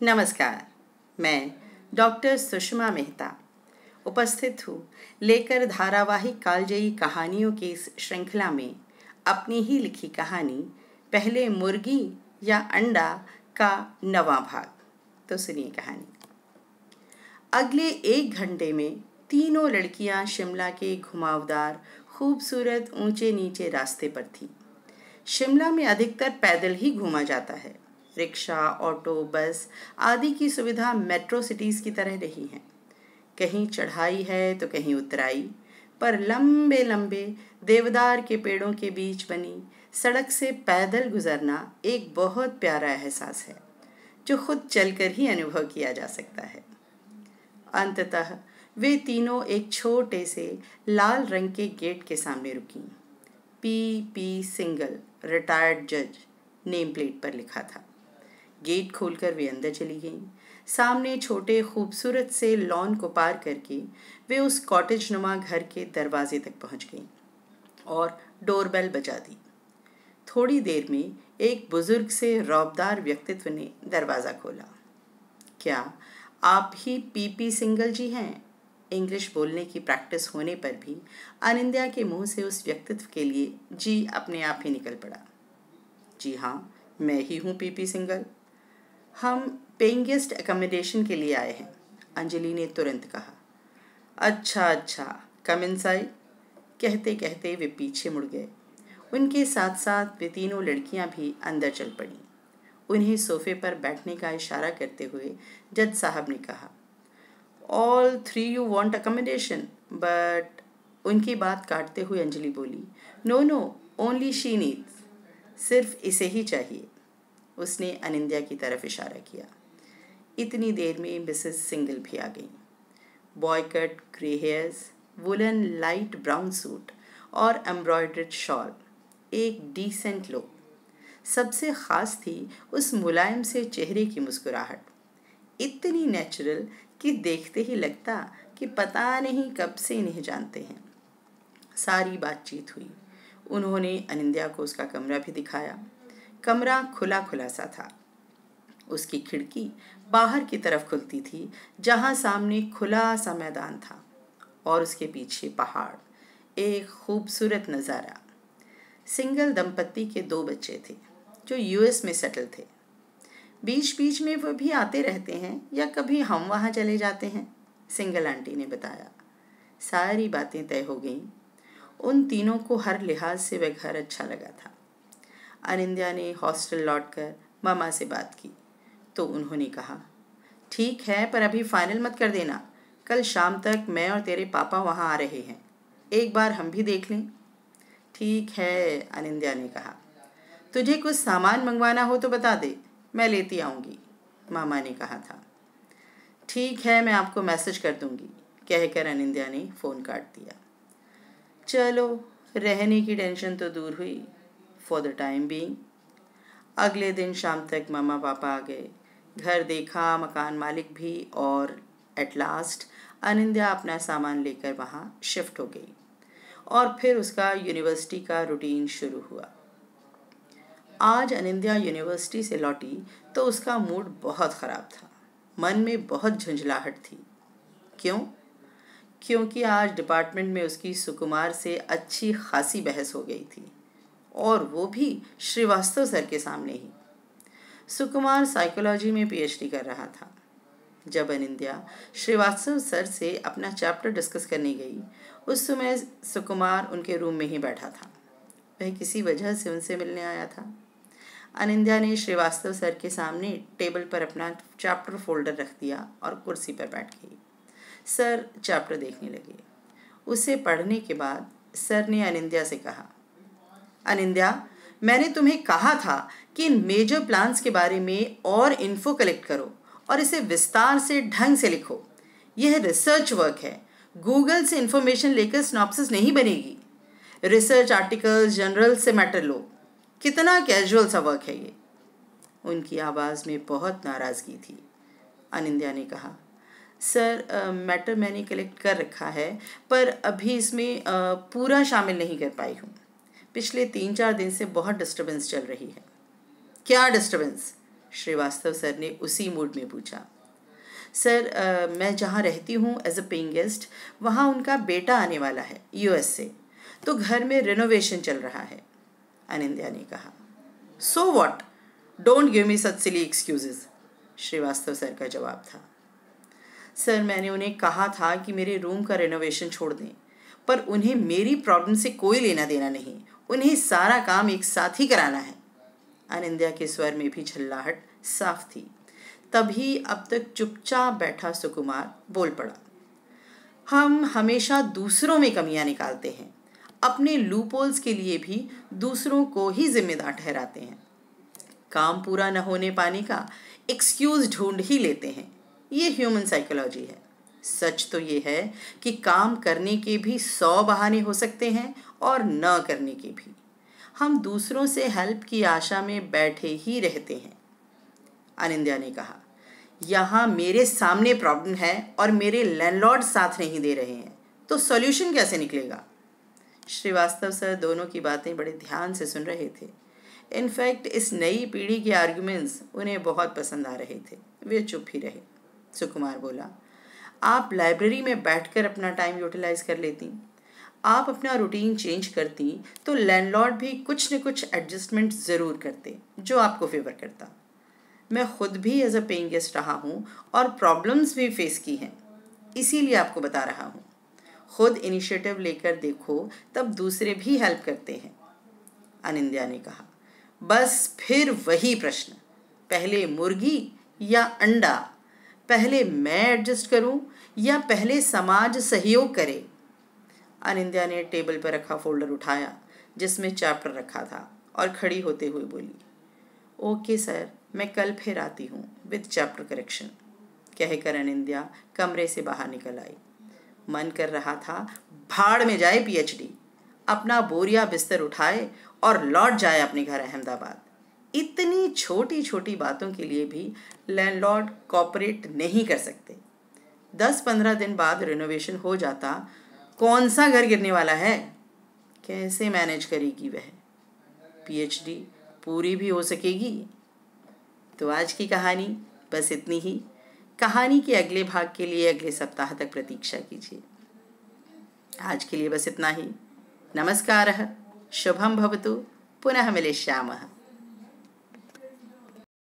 नमस्कार। मैं डॉक्टर सुषमा मेहता उपस्थित हूँ लेकर धारावाहिक कालजयी कहानियों की इस श्रृंखला में अपनी ही लिखी कहानी पहले मुर्गी या अंडा का 9वां भाग। तो सुनिए कहानी। अगले 1 घंटे में तीनों लड़कियां शिमला के घुमावदार खूबसूरत ऊंचे नीचे रास्ते पर थीं। शिमला में अधिकतर पैदल ही घूमा जाता है। रिक्शा, ऑटो, बस आदि की सुविधा मेट्रो सिटीज़ की तरह नहीं है। कहीं चढ़ाई है तो कहीं उतराई, पर लंबे लंबे देवदार के पेड़ों के बीच बनी सड़क से पैदल गुजरना एक बहुत प्यारा एहसास है जो खुद चलकर ही अनुभव किया जा सकता है। अंततः वे तीनों एक छोटे से लाल रंग के गेट के सामने रुकीं। पी सिंगल रिटायर्ड जज नेम प्लेट पर लिखा था। गेट खोलकर वे अंदर चली गईं। सामने छोटे खूबसूरत से लॉन को पार करके वे उस कॉटेज नुमा घर के दरवाजे तक पहुंच गईं और डोरबेल बजा दी। थोड़ी देर में एक बुजुर्ग से रौबदार व्यक्तित्व ने दरवाज़ा खोला। क्या आप ही पी सिंगल जी हैं? इंग्लिश बोलने की प्रैक्टिस होने पर भी अनिंद्या के मुंह से उस व्यक्तित्व के लिए जी अपने आप ही निकल पड़ा। जी हाँ, मैं ही हूँ पी सिंगल। हम पेइंग गेस्ट अकोमोडेशन के लिए आए हैं, अंजलि ने तुरंत कहा। अच्छा, कम इनसाइड। कहते कहते वे पीछे मुड़ गए। उनके साथ साथ वे तीनों लड़कियां भी अंदर चल पड़ीं। उन्हें सोफे पर बैठने का इशारा करते हुए जज साहब ने कहा, all 3 you want accommodation but. उनकी बात काटते हुए अंजलि बोली, नो, ओनली शी नीड्स। सिर्फ इसे ही चाहिए। उसने अनिंद्या की तरफ इशारा किया। इतनी देर में मिसेस सिंगल भी आ गई। Boy cut grey hairs, woollen light brown suit और एम्ब्रॉयडर्ड शॉल, एक डिसेंट लुक। सबसे ख़ास थी उस मुलायम से चेहरे की मुस्कुराहट, इतनी नेचुरल कि देखते ही लगता कि पता नहीं कब से इन्हें जानते हैं। सारी बातचीत हुई। उन्होंने अनिंद्या को उसका कमरा भी दिखाया। कमरा खुला खुला सा था। उसकी खिड़की बाहर की तरफ खुलती थी, जहाँ सामने खुला सा मैदान था और उसके पीछे पहाड़, एक खूबसूरत नज़ारा। सिंगल दंपत्ति के 2 बच्चे थे जो यूएस में सेटल थे। बीच बीच में वो भी आते रहते हैं या कभी हम वहाँ चले जाते हैं, सिंगल आंटी ने बताया। सारी बातें तय हो गईं। उन तीनों को हर लिहाज से वह घर अच्छा लगा था। अनिंद्या ने हॉस्टल लौटकर मामा से बात की तो उन्होंने कहा, ठीक है, पर अभी फाइनल मत कर देना। कल शाम तक मैं और तेरे पापा वहाँ आ रहे हैं, एक बार हम भी देख लें। ठीक है, अनिंद्या ने कहा। तुझे कुछ सामान मंगवाना हो तो बता दे, मैं लेती आऊँगी, मामा ने कहा था। ठीक है, मैं आपको मैसेज कर दूँगी, कहकर अनिंद्या ने फ़ोन काट दिया। चलो, रहने की टेंशन तो दूर हुई फॉर द टाइम बीइंग। अगले दिन शाम तक मामा पापा आ गए। घर देखा, मकान मालिक भी, और एट लास्ट अनिंद्या अपना सामान लेकर वहाँ शिफ्ट हो गई और फिर उसका यूनिवर्सिटी का रूटीन शुरू हुआ। आज अनिंद्या यूनिवर्सिटी से लौटी तो उसका मूड बहुत ख़राब था। मन में बहुत झुंझलाहट थी। क्यों? क्योंकि आज डिपार्टमेंट में उसकी सुकुमार से अच्छी खासी बहस हो गई थी, और वो भी श्रीवास्तव सर के सामने ही। सुकुमार साइकोलॉजी में पीएचडी कर रहा था। जब अनिंद्या श्रीवास्तव सर से अपना चैप्टर डिस्कस करने गई, उस समय सुकुमार उनके रूम में ही बैठा था। वह किसी वजह से उनसे मिलने आया था। अनिंद्या ने श्रीवास्तव सर के सामने टेबल पर अपना चैप्टर फोल्डर रख दिया और कुर्सी पर बैठ गई। सर चैप्टर देखने लगे। उसे पढ़ने के बाद सर ने अनिंद्या से कहा, अनिंद्या, मैंने तुम्हें कहा था कि इन मेजर प्लान्स के बारे में और इन्फो कलेक्ट करो और इसे विस्तार से ढंग से लिखो। यह रिसर्च वर्क है। गूगल से इन्फॉर्मेशन लेकर सिनॉप्सिस नहीं बनेगी। रिसर्च आर्टिकल्स, जर्नल से मैटर लो। कितना कैजुअल सा वर्क है ये। उनकी आवाज़ में बहुत नाराज़गी थी। अनिंद्या ने कहा, सर मैटर मैंने कलेक्ट कर रखा है, पर अभी इसमें पूरा शामिल नहीं कर पाई हूँ। पिछले 3-4 दिन से बहुत डिस्टर्बेंस चल रही है। क्या डिस्टर्बेंस? श्रीवास्तव सर ने उसी मूड में पूछा। सर मैं जहाँ रहती हूँ एज अ पेइंग गेस्ट, वहाँ उनका बेटा आने वाला है यूएस से, तो घर में रिनोवेशन चल रहा है। अनिंद्या ने कहा। So what, don't give me such silly excuses, Srivastava sir का जवाब था। सर मैंने उन्हें कहा था कि मेरे रूम का रिनोवेशन छोड़ दें, पर उन्हें मेरी प्रॉब्लम से कोई लेना देना नहीं, उन्हें सारा काम एक साथ ही कराना है। अनिंद्या के स्वर में भी झल्लाहट साफ थी। तभी अब तक चुपचाप बैठा सुकुमार बोल पड़ा। हम हमेशा दूसरों में कमियां निकालते हैं, अपने लूपहोल्स के लिए भी दूसरों को ही जिम्मेदार ठहराते हैं, काम पूरा न होने पाने का एक्सक्यूज ढूंढ ही लेते हैं। ये ह्यूमन साइकोलॉजी है। सच तो ये है कि काम करने के भी 100 बहाने हो सकते हैं और न करने के भी। हम दूसरों से हेल्प की आशा में बैठे ही रहते हैं। अनिंद्या ने कहा, यहाँ मेरे सामने प्रॉब्लम है और मेरे लैंडलॉर्ड साथ नहीं दे रहे हैं, तो सॉल्यूशन कैसे निकलेगा? श्रीवास्तव सर दोनों की बातें बड़े ध्यान से सुन रहे थे। इनफैक्ट इस नई पीढ़ी के आर्ग्यूमेंट्स उन्हें बहुत पसंद आ रहे थे। वे चुप ही रहे। सुकुमार बोला, आप लाइब्रेरी में बैठकर अपना टाइम यूटिलाइज कर लेती, आप अपना रूटीन चेंज करती तो लैंडलॉर्ड भी कुछ न कुछ एडजस्टमेंट ज़रूर करते जो आपको फेवर करता। मैं खुद भी एज अ पेइंग गेस्ट रहा हूँ और प्रॉब्लम्स भी फेस की हैं, इसीलिए आपको बता रहा हूँ। खुद इनिशिएटिव लेकर देखो, तब दूसरे भी हेल्प करते हैं। अनिंद्या ने कहा, बस फिर वही प्रश्न, पहले मुर्गी या अंडा, पहले मैं एडजस्ट करूं या पहले समाज सहयोग करे? अनिंद्या ने टेबल पर रखा फोल्डर उठाया जिसमें चैप्टर रखा था और खड़ी होते हुए बोली, ओके सर, मैं कल फिर आती हूँ विद चैप्टर करेक्शन, कहकर अनिंद्या कमरे से बाहर निकल आई। मन कर रहा था भाड़ में जाए पीएचडी, अपना बोरिया बिस्तर उठाए और लौट जाए अपने घर अहमदाबाद। इतनी छोटी छोटी बातों के लिए भी लैंडलॉर्ड कॉपरेट नहीं कर सकते। 10-15 दिन बाद रिनोवेशन हो जाता, कौन सा घर गिरने वाला है? कैसे मैनेज करेगी वह? पीएचडी पूरी भी हो सकेगी? तो आज की कहानी बस इतनी ही। कहानी के अगले भाग के लिए अगले सप्ताह तक प्रतीक्षा कीजिए। आज के लिए बस इतना ही। नमस्कारः, शुभं भवतु, पुनः मिलिष्यामः।